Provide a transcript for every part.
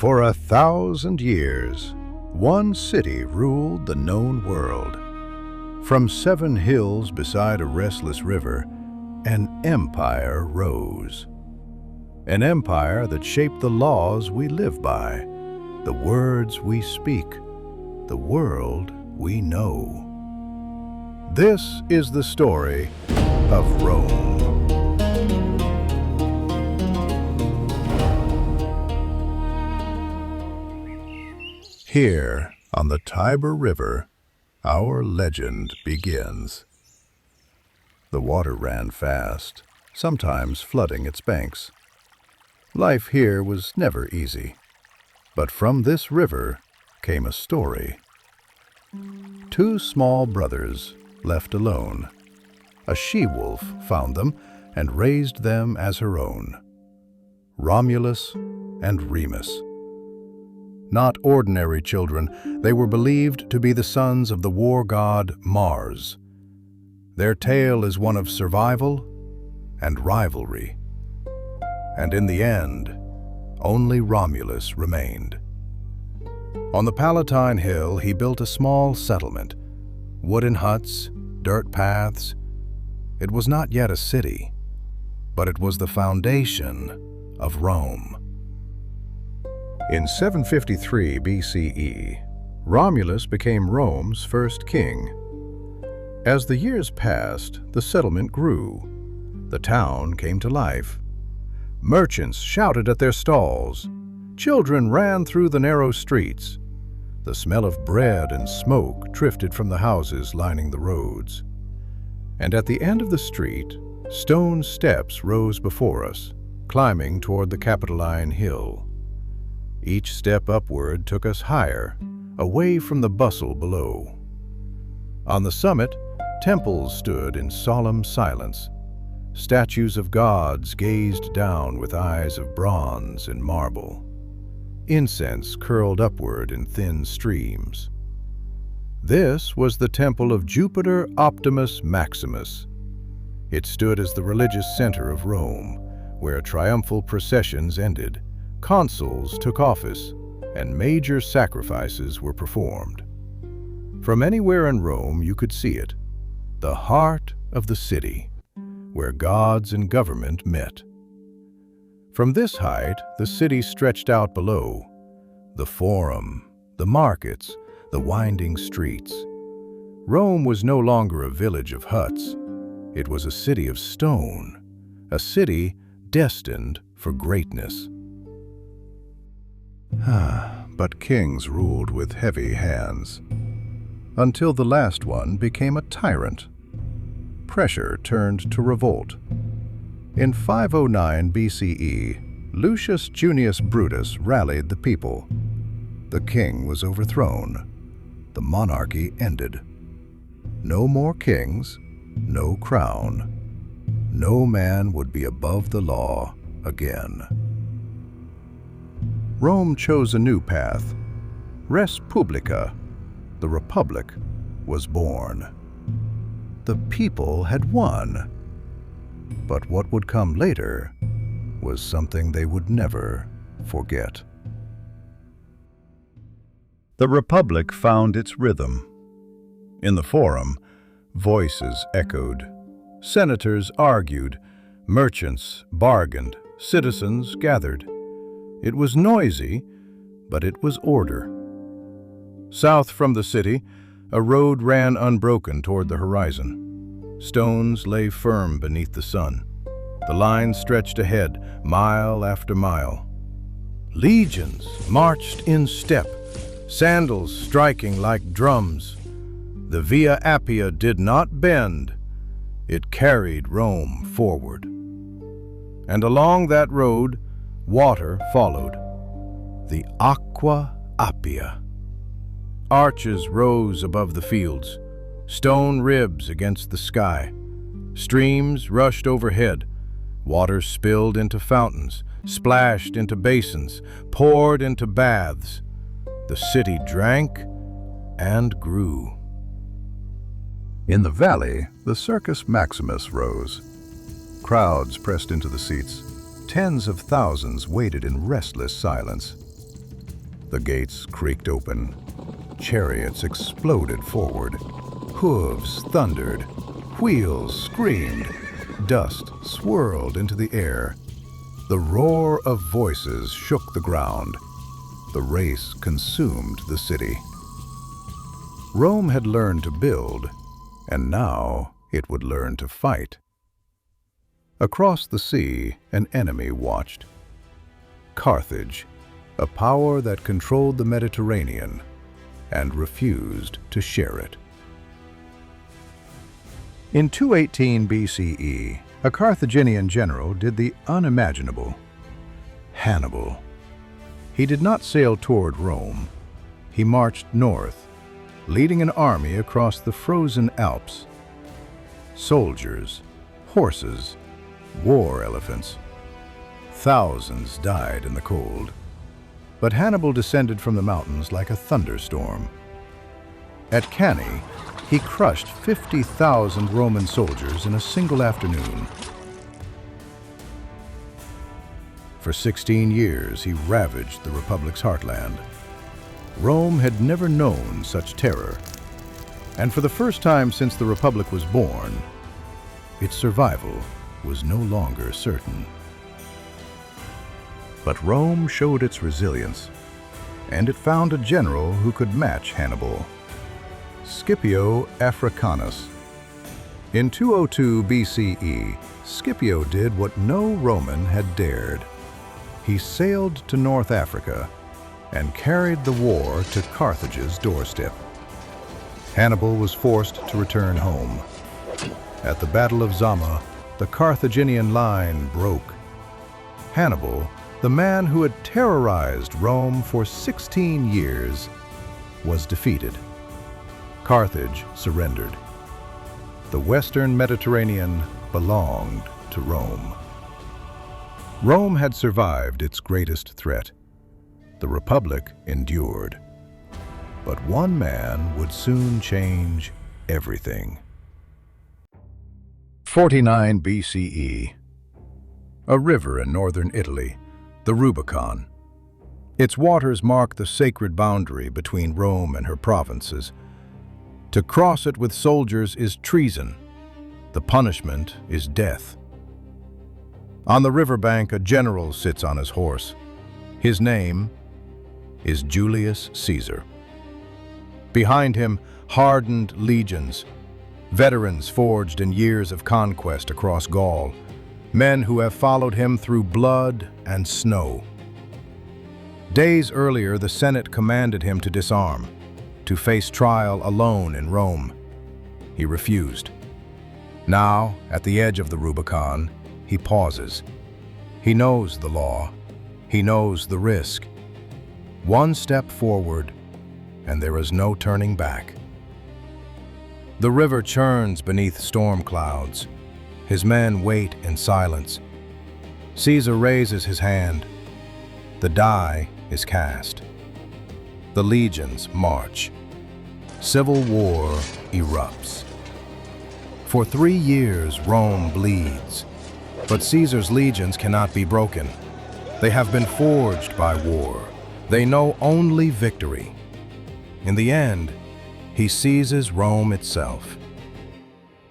For 1,000 years, one city ruled the known world. From 7 hills beside a restless river, an empire rose. An empire that shaped the laws we live by, the words we speak, the world we know. This is the story of Rome. Here, on the Tiber River, our legend begins. The water ran fast, sometimes flooding its banks. Life here was never easy, but from this river came a story. 2 small brothers left alone. A she-wolf found them and raised them as her own. Romulus and Remus. Not ordinary children, they were believed to be the sons of the war god Mars. Their tale is one of survival and rivalry. And in the end, only Romulus remained. On the Palatine Hill, he built a small settlement. Wooden huts, dirt paths. It was not yet a city, but it was the foundation of Rome. In 753 BCE, Romulus became Rome's first king. As the years passed, the settlement grew. The town came to life. Merchants shouted at their stalls. Children ran through the narrow streets. The smell of bread and smoke drifted from the houses lining the roads. And at the end of the street, stone steps rose before us, climbing toward the Palatine Hill. Each step upward took us higher, away from the bustle below. On the summit, temples stood in solemn silence. Statues of gods gazed down with eyes of bronze and marble. Incense curled upward in thin streams. This was the temple of Jupiter Optimus Maximus. It stood as the religious center of Rome, where triumphal processions ended, consuls took office, and major sacrifices were performed. From anywhere in Rome you could see it, the heart of the city, where gods and government met. From this height, the city stretched out below, the Forum, the markets, the winding streets. Rome was no longer a village of huts. It was a city of stone, a city destined for greatness. But kings ruled with heavy hands, until the last one became a tyrant. Pressure turned to revolt. In 509 BCE, Lucius Junius Brutus rallied the people. The king was overthrown. The monarchy ended. No more kings, no crown. No man would be above the law again. Rome chose a new path. Res Publica, the Republic, was born. The people had won. But what would come later was something they would never forget. The Republic found its rhythm. In the Forum, voices echoed. Senators argued, merchants bargained, citizens gathered. It was noisy, but it was order. South from the city, a road ran unbroken toward the horizon. Stones lay firm beneath the sun. The line stretched ahead, mile after mile. Legions marched in step, sandals striking like drums. The Via Appia did not bend. It carried Rome forward. And along that road, water followed. The Aqua Appia. Arches rose above the fields, stone ribs against the sky. Streams rushed overhead. Water spilled into fountains, splashed into basins, poured into baths. The city drank and grew. In the valley, the Circus Maximus rose. Crowds pressed into the seats. Tens of thousands waited in restless silence. The gates creaked open. Chariots exploded forward. Hooves thundered. Wheels screamed. Dust swirled into the air. The roar of voices shook the ground. The race consumed the city. Rome had learned to build, and now it would learn to fight. Across the sea, an enemy watched. Carthage, a power that controlled the Mediterranean and refused to share it. In 218 BCE, a Carthaginian general did the unimaginable. Hannibal. He did not sail toward Rome. He marched north, leading an army across the frozen Alps. Soldiers, horses, war elephants. Thousands died in the cold. But Hannibal descended from the mountains like a thunderstorm. At Cannae, he crushed 50,000 Roman soldiers in a single afternoon. For 16 years, he ravaged the Republic's heartland. Rome had never known such terror, and for the first time since the Republic was born, its survival was no longer certain. But Rome showed its resilience, and it found a general who could match Hannibal. Scipio Africanus. In 202 BCE, Scipio did what no Roman had dared. He sailed to North Africa and carried the war to Carthage's doorstep. Hannibal was forced to return home. At the Battle of Zama, the Carthaginian line broke. Hannibal, the man who had terrorized Rome for 16 years, was defeated. Carthage surrendered. The Western Mediterranean belonged to Rome. Rome had survived its greatest threat. The Republic endured. But one man would soon change everything. 49 BCE. A river in northern Italy, the Rubicon. Its waters mark the sacred boundary between Rome and her provinces. To cross it with soldiers is treason. The punishment is death. On the riverbank, a general sits on his horse. His name is Julius Caesar. Behind him, hardened legions, veterans forged in years of conquest across Gaul, men who have followed him through blood and snow. Days earlier, the Senate commanded him to disarm, to face trial alone in Rome. He refused. Now, at the edge of the Rubicon, he pauses. He knows the law. He knows the risk. One step forward, and there is no turning back. The river churns beneath storm clouds. His men wait in silence. Caesar raises his hand. The die is cast. The legions march. Civil war erupts. For 3 years, Rome bleeds. But Caesar's legions cannot be broken. They have been forged by war. They know only victory. In the end, he seizes Rome itself.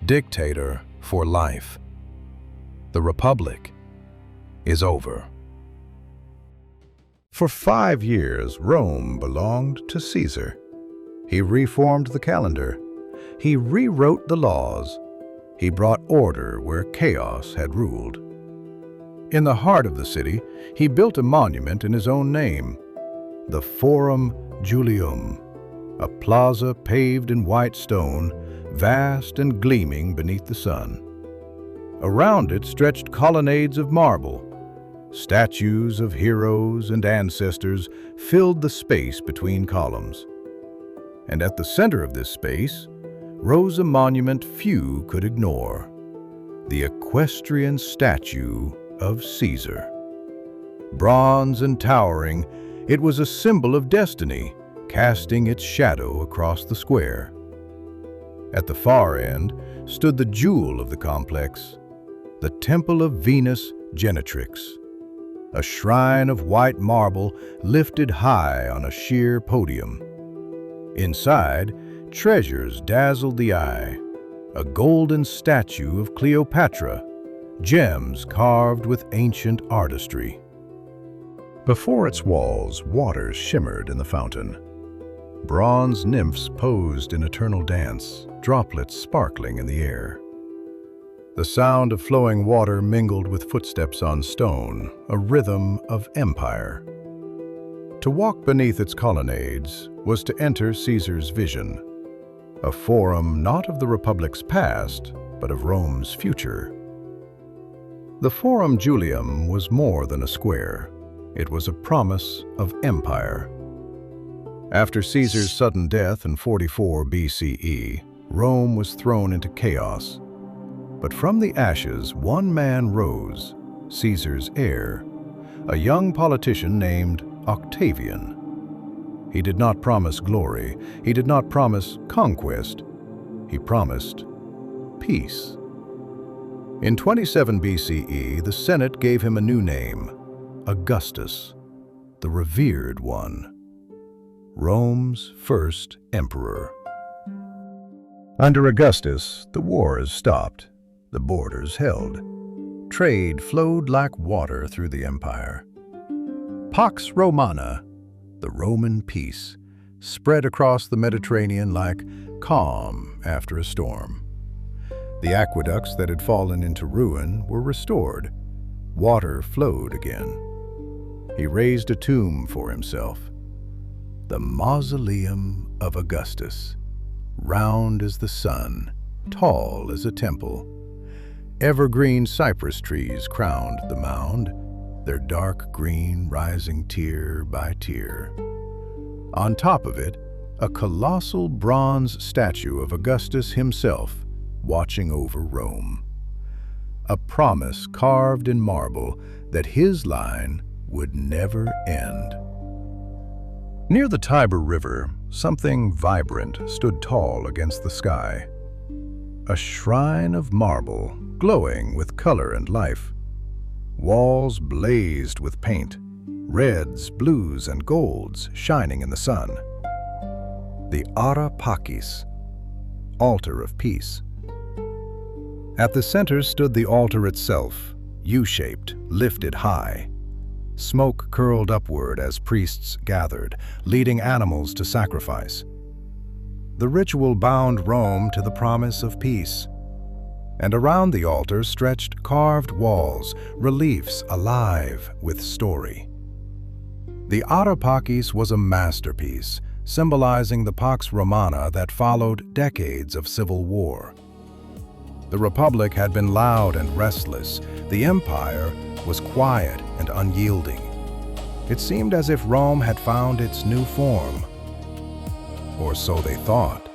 Dictator for life. The Republic is over. For 5 years, Rome belonged to Caesar. He reformed the calendar. He rewrote the laws. He brought order where chaos had ruled. In the heart of the city, he built a monument in his own name, the Forum Julium, a plaza paved in white stone, vast and gleaming beneath the sun. Around it stretched colonnades of marble. Statues of heroes and ancestors filled the space between columns. And at the center of this space rose a monument few could ignore, the equestrian statue of Caesar. Bronze and towering, it was a symbol of destiny, casting its shadow across the square. At the far end stood the jewel of the complex, the Temple of Venus Genetrix. a shrine of white marble lifted high on a sheer podium. Inside, treasures dazzled the eye, a golden statue of Cleopatra, gems carved with ancient artistry. Before its walls, waters shimmered in the fountain. Bronze nymphs posed in eternal dance, droplets sparkling in the air. The sound of flowing water mingled with footsteps on stone, a rhythm of empire. To walk beneath its colonnades was to enter Caesar's vision, a forum not of the Republic's past, but of Rome's future. The Forum Julium was more than a square. It was a promise of empire. After Caesar's sudden death in 44 BCE, Rome was thrown into chaos. But from the ashes, one man rose, Caesar's heir, a young politician named Octavian. He did not promise glory. He did not promise conquest. He promised peace. In 27 BCE, the Senate gave him a new name, Augustus, the revered one, Rome's first emperor. Under Augustus, the wars stopped, the borders held. Trade flowed like water through the empire. Pax Romana, the Roman peace, spread across the Mediterranean like calm after a storm. The aqueducts that had fallen into ruin were restored. Water flowed again. He raised a tomb for himself, the Mausoleum of Augustus, round as the sun, tall as a temple. Evergreen cypress trees crowned the mound, their dark green rising tier by tier. On top of it, a colossal bronze statue of Augustus himself, watching over Rome. A promise carved in marble that his line would never end. Near the Tiber River, something vibrant stood tall against the sky. A shrine of marble, glowing with color and life. Walls blazed with paint, reds, blues, and golds shining in the sun. The Ara Pacis, altar of peace. At the center stood the altar itself, U-shaped, lifted high. Smoke curled upward as priests gathered, leading animals to sacrifice. The ritual bound Rome to the promise of peace. And around the altar stretched carved walls, reliefs alive with story. The Ara Pacis was a masterpiece, symbolizing the Pax Romana that followed decades of civil war. The Republic had been loud and restless. The Empire was quiet and unyielding. It seemed as if Rome had found its new form. Or so they thought.